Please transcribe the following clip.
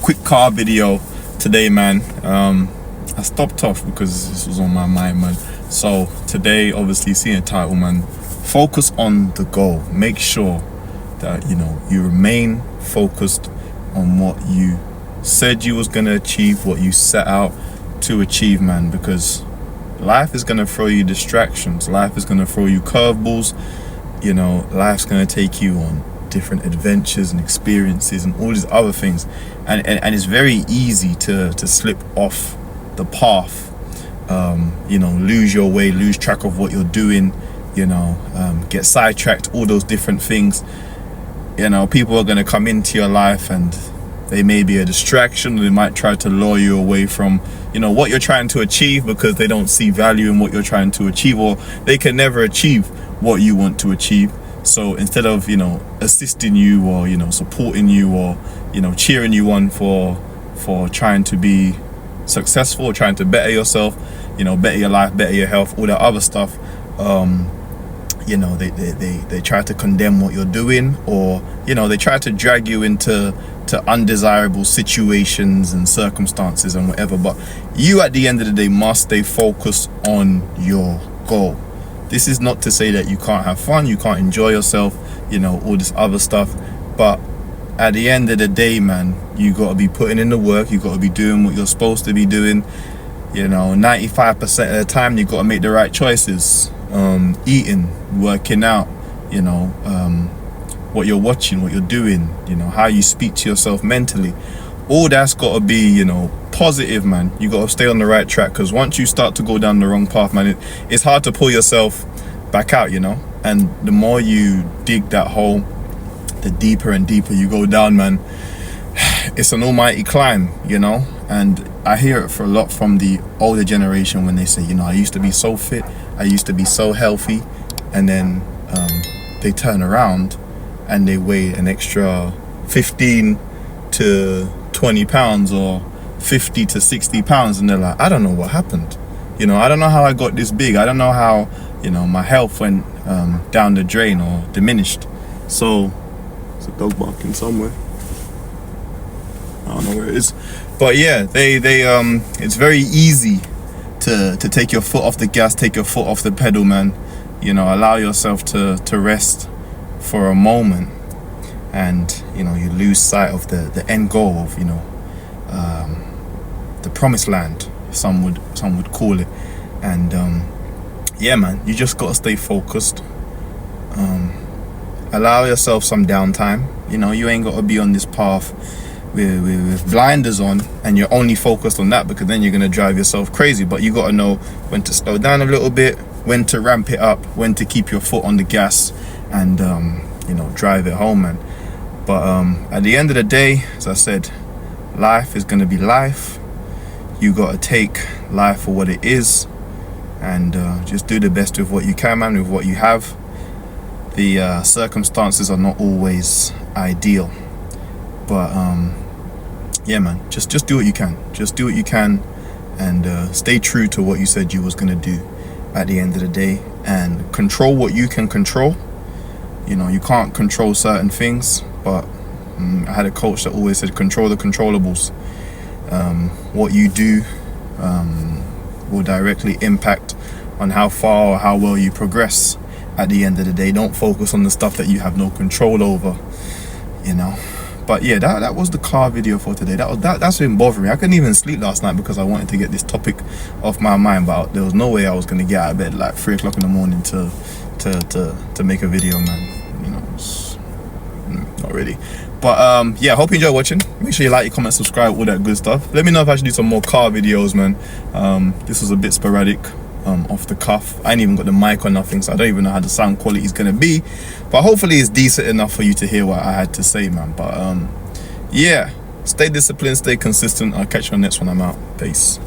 quick car video today, man. I stopped off because this was on my mind, man. So today, obviously, seeing the title, man, focus on the goal. Make sure that you remain focused on what you said you was gonna achieve, what you set out to achieve, man, because life is gonna throw you distractions, life is gonna throw you curveballs, life's gonna take you on different adventures and experiences and all these other things, and it's very easy to slip off the path, lose your way, lose track of what you're doing, get sidetracked, all those different things. People are going to come into your life and they may be a distraction. They might try to lure you away from what you're trying to achieve, because they don't see value in what you're trying to achieve, or they can never achieve what you want to achieve. So instead of assisting you, or supporting you, or cheering you on for trying to be successful, trying to better yourself, better your life, better your health, all that other stuff, they try to condemn what you're doing, or they try to drag you into undesirable situations and circumstances and whatever. But you, at the end of the day, must stay focused on your goal. This is not to say that you can't have fun, you can't enjoy yourself, all this other stuff, but at the end of the day, man, you got to be putting in the work. You got to be doing what you're supposed to be doing. 95% of the time, you got to make the right choices. Eating, working out, what you're watching, what you're doing, how you speak to yourself mentally. All that's got to be, positive, man. You got to stay on the right track, because once you start to go down the wrong path, man, it's hard to pull yourself back out, And the more you dig that hole, the deeper and deeper you go down, man. It's an almighty climb, And I hear it for a lot from the older generation when they say, I used to be so fit, I used to be so healthy, and then they turn around and they weigh an extra 15 to 20 pounds or 50 to 60 pounds, and they're like, I don't know what happened. I don't know how I got this big. I don't know how, my health went down the drain or diminished. So there's a dog barking somewhere. I don't know where it is. But yeah, they it's very easy to take your foot off the gas, take your foot off the pedal, man. Allow yourself to rest for a moment, and you lose sight of the end goal of the promised land, some would call it. And yeah, man, you just gotta stay focused. Allow yourself some downtime. You ain't gotta be on this path with blinders on and you're only focused on that, because then you're gonna drive yourself crazy. But you gotta know when to slow down a little bit, when to ramp it up, when to keep your foot on the gas, and drive it home, man. But at the end of the day, as I said, life is gonna be life. You gotta take life for what it is, and just do the best with what you can, man, with what you have. The circumstances are not always ideal, but yeah, man, just do what you can. Just do what you can, and stay true to what you said you was gonna do at the end of the day, and control what you can control. You can't control certain things, but I had a coach that always said, control the controllables. What you do will directly impact on how far or how well you progress at the end of the day. Don't focus on the stuff that you have no control over, But yeah, that was the car video for today. That's been bothering me. I couldn't even sleep last night because I wanted to get this topic off my mind, but there was no way I was going to get out of bed like 3 o'clock in the morning to make a video, man. Not really. But yeah, hope you enjoy watching. Make sure you like, comment, subscribe, all that good stuff. Let me know if I should do some more car videos, man. This was a bit sporadic, off the cuff. I ain't even got the mic or nothing, so I don't even know how the sound quality is gonna be, but hopefully it's decent enough for you to hear what I had to say, man. But yeah, stay disciplined, stay consistent. I'll catch you on the next one. I'm out. Peace.